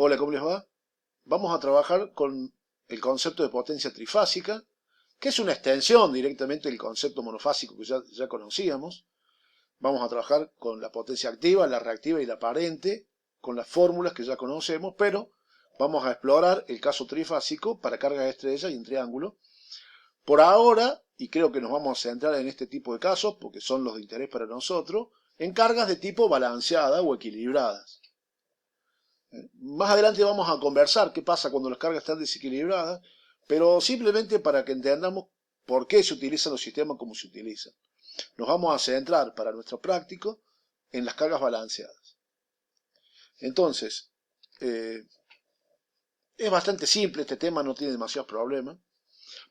Hola, ¿cómo les va? Vamos a trabajar con el concepto de potencia trifásica, que es una extensión directamente del concepto monofásico que ya conocíamos. Vamos a trabajar con la potencia activa, la reactiva y la aparente, con las fórmulas que ya conocemos, pero vamos a explorar el caso trifásico para cargas de estrella y en triángulo. Por ahora, y creo que nos vamos a centrar en este tipo de casos, porque son los de interés para nosotros, en cargas de tipo balanceada o equilibradas. Más adelante vamos a conversar qué pasa cuando las cargas están desequilibradas, pero simplemente para que entendamos por qué se utilizan los sistemas como se utilizan. Nos vamos a centrar para nuestro práctico en las cargas balanceadas. Entonces, es bastante simple este tema, no tiene demasiados problemas.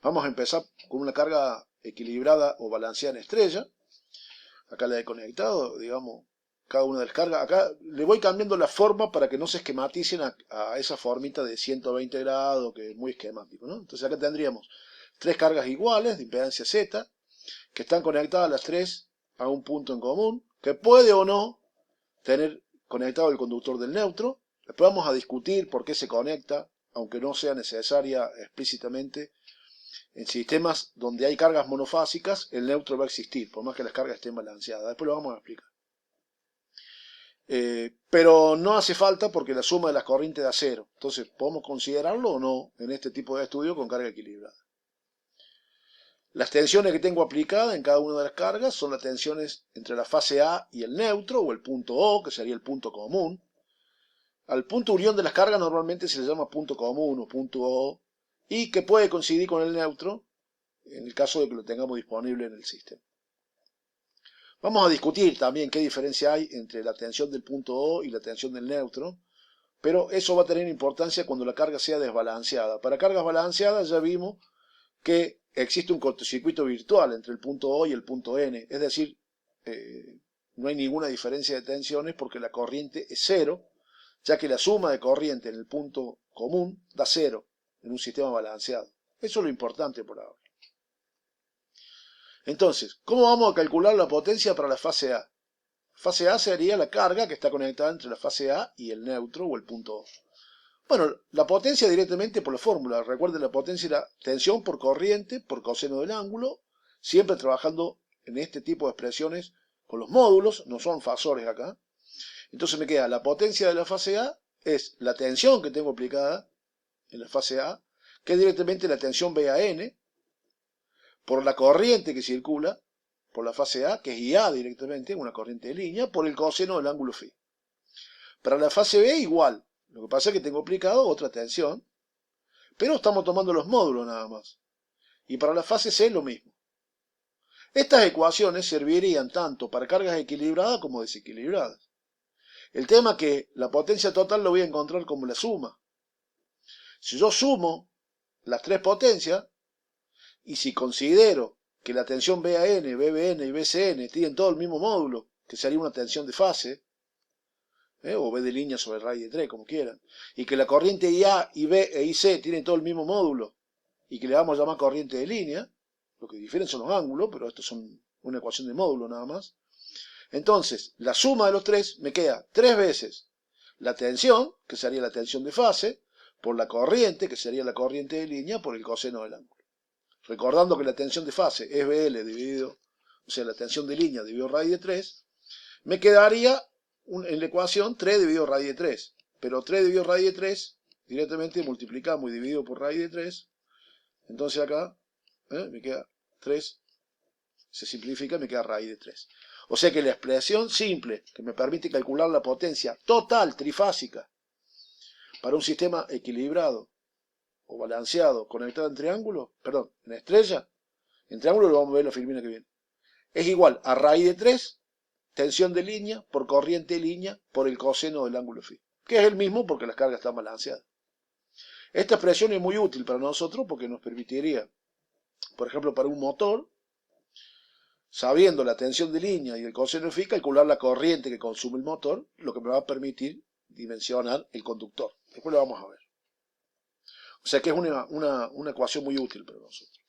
Vamos a empezar con una carga equilibrada o balanceada en estrella. Acá la he conectado, digamos, cada una de las cargas. Acá le voy cambiando la forma para que no se esquematicen a esa formita de 120 grados, que es muy esquemático, ¿no? Entonces acá tendríamos tres cargas iguales de impedancia Z, que están conectadas las tres a un punto en común, que puede o no tener conectado el conductor del neutro. Después vamos a discutir por qué se conecta, aunque no sea necesaria explícitamente. En sistemas donde hay cargas monofásicas, el neutro va a existir, por más que las cargas estén balanceadas. Después lo vamos a explicar. Pero no hace falta porque la suma de las corrientes da cero. Entonces, ¿podemos considerarlo o no en este tipo de estudio con carga equilibrada? Las tensiones que tengo aplicadas en cada una de las cargas son las tensiones entre la fase A y el neutro, o el punto O, que sería el punto común. Al punto unión de las cargas normalmente se le llama punto común o punto O, y que puede coincidir con el neutro en el caso de que lo tengamos disponible en el sistema. Vamos a discutir también qué diferencia hay entre la tensión del punto O y la tensión del neutro, pero eso va a tener importancia cuando la carga sea desbalanceada. Para cargas balanceadas ya vimos que existe un cortocircuito virtual entre el punto O y el punto N, es decir, no hay ninguna diferencia de tensiones porque la corriente es cero, ya que la suma de corriente en el punto común da cero en un sistema balanceado. Eso es lo importante por ahora. Entonces, ¿cómo vamos a calcular la potencia para la fase A? Fase A sería la carga que está conectada entre la fase A y el neutro o el punto O. Bueno, la potencia directamente por la fórmula. Recuerden, la potencia era tensión por corriente por coseno del ángulo, siempre trabajando en este tipo de expresiones con los módulos, no son fasores acá. Entonces me queda la potencia de la fase A es la tensión que tengo aplicada en la fase A, que es directamente la tensión VAN, por la corriente que circula por la fase A, que es IA directamente, una corriente de línea, por el coseno del ángulo φ. Para la fase B igual, lo que pasa es que tengo aplicado otra tensión, pero estamos tomando los módulos nada más. Y para la fase C lo mismo. Estas ecuaciones servirían tanto para cargas equilibradas como desequilibradas. El tema es que la potencia total lo voy a encontrar como la suma. Si yo sumo las tres potencias, y si considero que la tensión VAN, VBN y VCN tienen todo el mismo módulo, que sería una tensión de fase, o V de línea sobre raíz de 3, como quieran, y que la corriente IA, IB e IC tienen todo el mismo módulo, y que le vamos a llamar corriente de línea, lo que difieren son los ángulos, pero esto son una ecuación de módulo nada más. Entonces, la suma de los tres me queda tres veces la tensión, que sería la tensión de fase, por la corriente, que sería la corriente de línea, por el coseno del ángulo. Recordando que la tensión de fase es BL dividido, o sea, la tensión de línea dividido raíz de 3, me quedaría en la ecuación 3 dividido raíz de 3. Pero 3 dividido raíz de 3, directamente multiplicamos y dividido por raíz de 3. Entonces acá me queda 3, se simplifica y me queda raíz de 3. O sea que la expresión simple que me permite calcular la potencia total trifásica para un sistema equilibrado o balanceado conectado en triángulo, perdón, en estrella, en triángulo lo vamos a ver la filmina que viene, es igual a raíz de 3, tensión de línea por corriente de línea por el coseno del ángulo φ, que es el mismo porque las cargas están balanceadas. Esta expresión es muy útil para nosotros porque nos permitiría, por ejemplo, para un motor, sabiendo la tensión de línea y el coseno φ, calcular la corriente que consume el motor, lo que me va a permitir dimensionar el conductor. Después lo vamos a ver. O sea que es una ecuación muy útil para nosotros.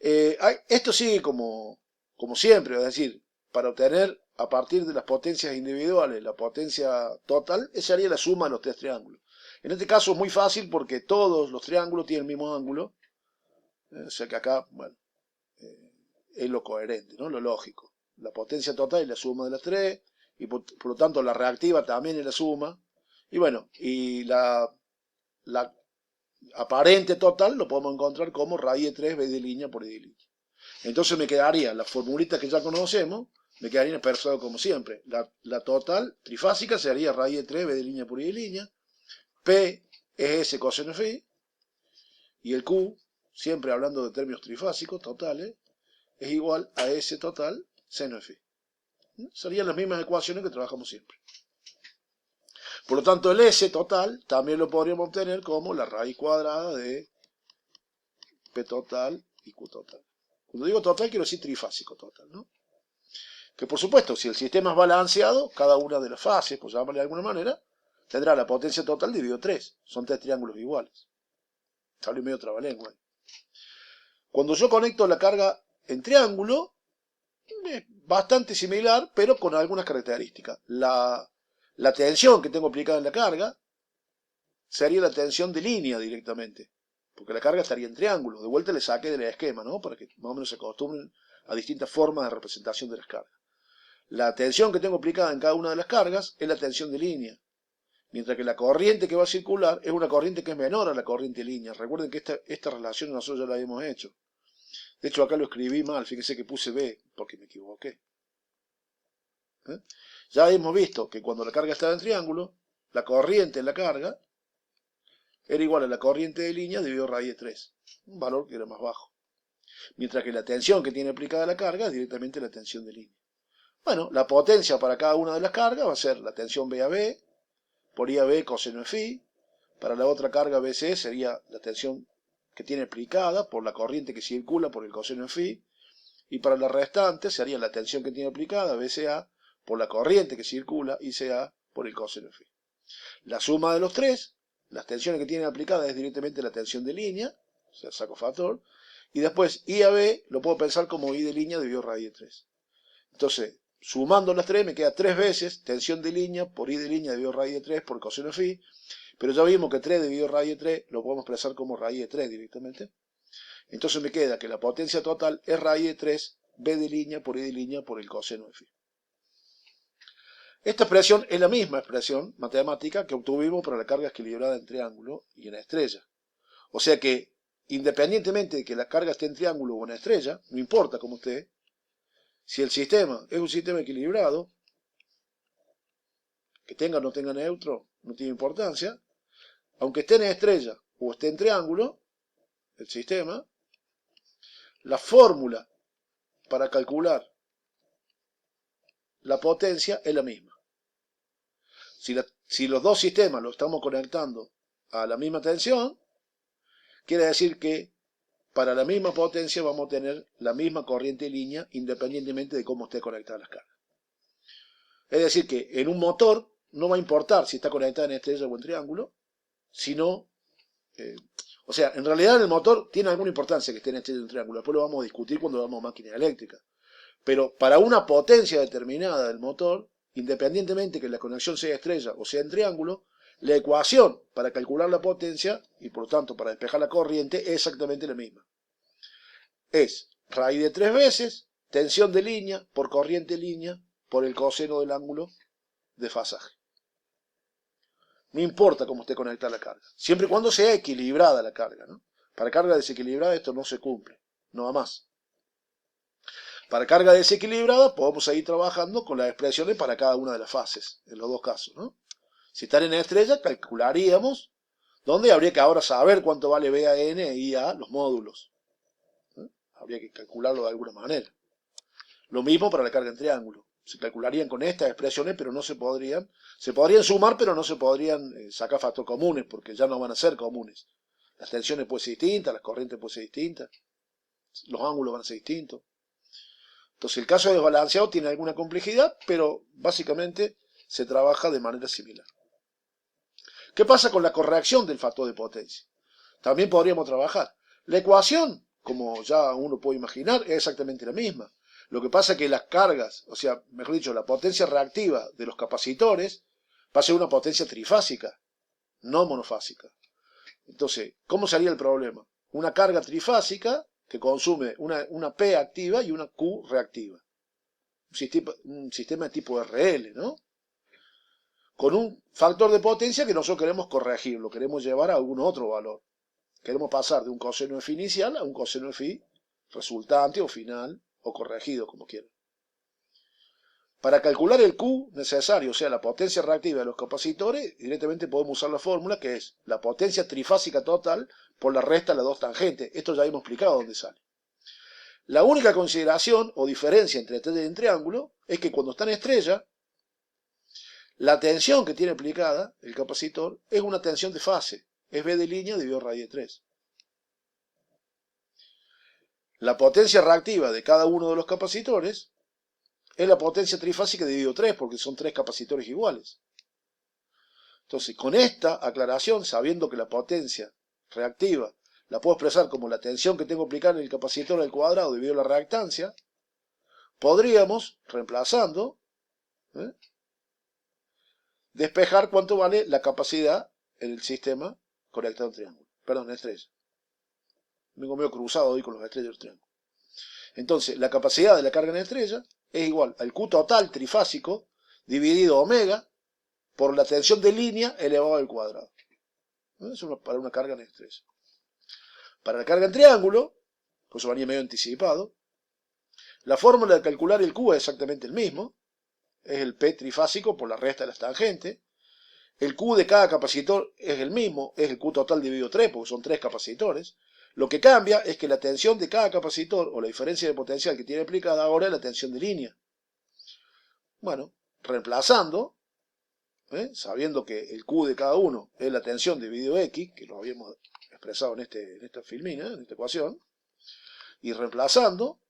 Esto sigue como siempre, es decir, para obtener a partir de las potencias individuales la potencia total, esa sería la suma de los tres triángulos. En este caso es muy fácil porque todos los triángulos tienen el mismo ángulo. O sea que acá, bueno, es lo coherente, ¿no? Lo lógico. La potencia total es la suma de las tres, y por lo tanto la reactiva también es la suma. Y bueno, y la aparente total lo podemos encontrar como raíz de 3 b de línea por i de línea. Entonces me quedaría la formulita que ya conocemos, me quedaría expresado como siempre. La total trifásica sería raíz de 3 b de línea por i de línea. P es S coseno phi. Y el Q, siempre hablando de términos trifásicos totales, es igual a S total seno de phi. Serían las mismas ecuaciones que trabajamos siempre. Por lo tanto, el S total también lo podríamos obtener como la raíz cuadrada de P total y Q total. Cuando digo total, quiero decir trifásico total, ¿no? Que por supuesto, si el sistema es balanceado, cada una de las fases, por llamarle de alguna manera, tendrá la potencia total dividido 3. Son 3 triángulos iguales. Salió medio trabalengua. Cuando yo conecto la carga en triángulo, es bastante similar, pero con algunas características. La tensión que tengo aplicada en la carga sería la tensión de línea directamente, porque la carga estaría en triángulo. De vuelta le saqué del esquema, ¿no? Para que más o menos se acostumbren a distintas formas de representación de las cargas. La tensión que tengo aplicada en cada una de las cargas es la tensión de línea, mientras que la corriente que va a circular es una corriente que es menor a la corriente de línea. Recuerden que esta relación nosotros ya la hemos hecho. De hecho, acá lo escribí mal, fíjense que puse B, porque me equivoqué. Ya hemos visto que cuando la carga estaba en triángulo, la corriente en la carga era igual a la corriente de línea dividido raíz de 3, un valor que era más bajo. Mientras que la tensión que tiene aplicada la carga es directamente la tensión de línea. Bueno, la potencia para cada una de las cargas va a ser la tensión B a B por I a B coseno de phi. Para la otra carga BC sería la tensión que tiene aplicada por la corriente que circula por el coseno de phi. Y para la restante sería la tensión que tiene aplicada BCA por la corriente que circula ICA por el coseno de phi. La suma de los tres, las tensiones que tienen aplicadas es directamente la tensión de línea, o sea, saco factor, y después I a B lo puedo pensar como I de línea dividido raíz de 3. Entonces, sumando las tres me queda 3 veces tensión de línea por I de línea dividido raíz de 3 por coseno de phi, pero ya vimos que 3 dividido raíz de 3 lo podemos expresar como raíz de 3 directamente. Entonces me queda que la potencia total es raíz de 3 b de línea por i de línea por el coseno de phi. Esta expresión es la misma expresión matemática que obtuvimos para la carga equilibrada en triángulo y en estrella. O sea que, independientemente de que la carga esté en triángulo o en estrella, no importa cómo esté, si el sistema es un sistema equilibrado, que tenga o no tenga neutro, no tiene importancia, aunque esté en estrella o esté en triángulo, el sistema, la fórmula para calcular la potencia es la misma. Si los dos sistemas los estamos conectando a la misma tensión, quiere decir que para la misma potencia vamos a tener la misma corriente de línea independientemente de cómo esté conectada las cargas. Es decir que en un motor no va a importar si está conectada en estrella o en triángulo, sino, o sea, en realidad en el motor tiene alguna importancia que esté en estrella o en triángulo. Después lo vamos a discutir cuando vamos a máquina eléctrica. Pero para una potencia determinada del motor, independientemente que la conexión sea estrella o sea en triángulo, la ecuación para calcular la potencia y por lo tanto para despejar la corriente es exactamente la misma. Es raíz de 3 veces tensión de línea por corriente de línea por el coseno del ángulo de fasaje. No importa cómo esté conectada la carga, siempre y cuando sea equilibrada la carga, ¿no? Para carga desequilibrada esto no se cumple, no va más. Para carga desequilibrada podemos seguir trabajando con las expresiones para cada una de las fases, en los dos casos, ¿no? Si están en estrella, calcularíamos dónde habría que ahora saber cuánto vale B a N e I a los módulos. Habría que calcularlo de alguna manera. Lo mismo para la carga en triángulo. Se calcularían con estas expresiones, pero no se podrían sumar, pero no se podrían sacar factores comunes, porque ya no van a ser comunes. Las tensiones pueden ser distintas, las corrientes pueden ser distintas, los ángulos van a ser distintos. Entonces el caso desbalanceado tiene alguna complejidad, pero básicamente se trabaja de manera similar. ¿Qué pasa con la corrección del factor de potencia? También podríamos trabajar. La ecuación, como ya uno puede imaginar, es exactamente la misma. Lo que pasa es que las cargas, o sea, mejor dicho, la potencia reactiva de los capacitores va a ser una potencia trifásica. no monofásica. Entonces, ¿cómo sería el problema? Una carga trifásica que consume una P activa y una Q reactiva. Un sistema de tipo RL, ¿no? Con un factor de potencia que nosotros queremos corregir, lo queremos llevar a algún otro valor. Queremos pasar de un coseno de phi inicial a un coseno de phi resultante o final o corregido, como quieran. Para calcular el Q necesario, o sea, la potencia reactiva de los capacitores, directamente podemos usar la fórmula que es la potencia trifásica total por la resta de las dos tangentes. Esto ya hemos explicado dónde sale. La única consideración o diferencia entre estrella y triángulo es que cuando está en estrella, la tensión que tiene aplicada el capacitor es una tensión de fase, es B de línea dividido raíz de 3. La potencia reactiva de cada uno de los capacitores es la potencia trifásica dividido 3, porque son 3 capacitores iguales. Entonces, con esta aclaración, sabiendo que la potencia reactiva la puedo expresar como la tensión que tengo aplicada en el capacitor al cuadrado dividido la reactancia, podríamos, reemplazando, despejar cuánto vale la capacidad en el sistema conectado en triángulo. Perdón, en estrella. Vengo medio cruzado hoy con los estrellas del triángulo. Entonces, la capacidad de la carga en estrella es igual al Q total trifásico dividido omega por la tensión de línea elevado al cuadrado. Eso es para una carga en estrella. Para la carga en triángulo, pues eso venía medio anticipado, la fórmula de calcular el Q es exactamente el mismo. Es el P trifásico por la resta de las tangentes. El Q de cada capacitor es el mismo, es el Q total dividido 3, porque son 3 capacitores. Lo que cambia es que la tensión de cada capacitor, o la diferencia de potencial que tiene aplicada ahora, es la tensión de línea. Bueno, reemplazando, sabiendo que el Q de cada uno es la tensión dividido X, que lo habíamos expresado en esta filmina, en esta ecuación, y reemplazando,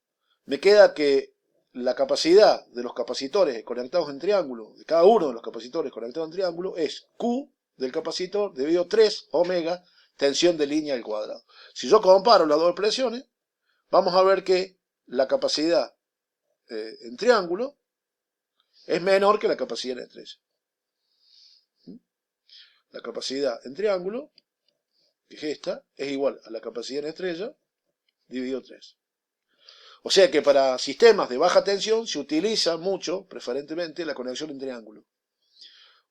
me queda que la capacidad de los capacitores conectados en triángulo, de cada uno de los capacitores conectados en triángulo, es Q del capacitor dividido 3 omega tensión de línea al cuadrado. Si yo comparo las dos expresiones, vamos a ver que la capacidad en triángulo es menor que la capacidad en estrella. La capacidad en triángulo, que es esta, es igual a la capacidad en estrella dividido 3. O sea que para sistemas de baja tensión se utiliza mucho, preferentemente, la conexión en triángulo.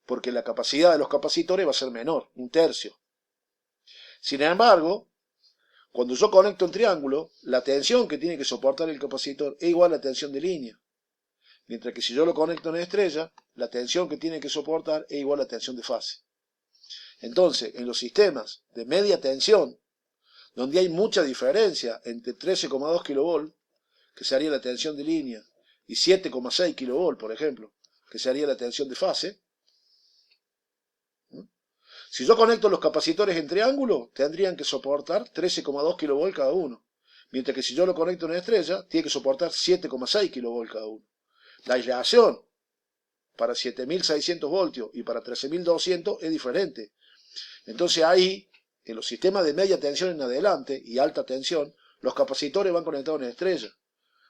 Porque la capacidad de los capacitores va a ser menor, un tercio. Sin embargo, cuando yo conecto en triángulo, la tensión que tiene que soportar el capacitor es igual a la tensión de línea. Mientras que si yo lo conecto en estrella, la tensión que tiene que soportar es igual a la tensión de fase. Entonces, en los sistemas de media tensión, donde hay mucha diferencia entre 13,2 kV, que sería la tensión de línea, y 7,6 kV, por ejemplo, que sería la tensión de fase, si yo conecto los capacitores en triángulo, tendrían que soportar 13,2 kV cada uno. Mientras que si yo lo conecto en estrella, tiene que soportar 7,6 kV cada uno. La aislación para 7600 voltios y para 13200 es diferente. Entonces ahí, en los sistemas de media tensión en adelante y alta tensión, los capacitores van conectados en estrella.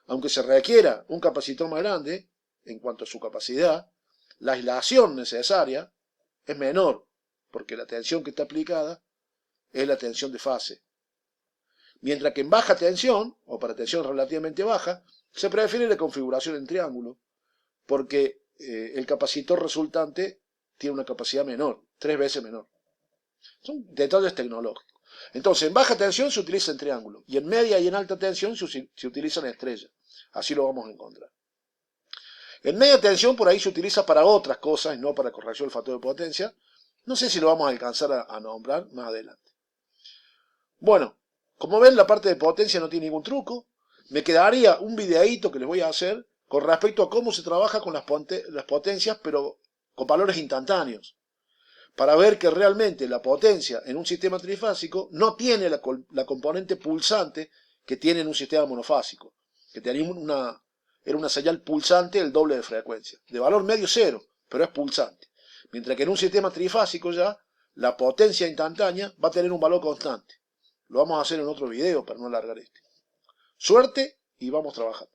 Aunque se requiera un capacitor más grande, en cuanto a su capacidad, la aislación necesaria es menor, porque la tensión que está aplicada es la tensión de fase. Mientras que en baja tensión, o para tensión relativamente baja, se prefiere la configuración en triángulo, porque el capacitor resultante tiene una capacidad menor, 3 veces menor. Son detalles tecnológicos. Entonces, en baja tensión se utiliza en triángulo, y en media y en alta tensión se utiliza en estrella. Así lo vamos a encontrar. En media tensión por ahí se utiliza para otras cosas, y no para corrección del factor de potencia. No sé si lo vamos a alcanzar a nombrar más adelante. Bueno, como ven, la parte de potencia no tiene ningún truco. Me quedaría un videíto que les voy a hacer con respecto a cómo se trabaja con las potencias, pero con valores instantáneos, para ver que realmente la potencia en un sistema trifásico no tiene la componente pulsante que tiene en un sistema monofásico, que tenía era una señal pulsante el doble de frecuencia, de valor medio cero, pero es pulsante. Mientras que en un sistema trifásico ya, la potencia instantánea va a tener un valor constante. Lo vamos a hacer en otro video para no alargar este. Suerte y vamos trabajando.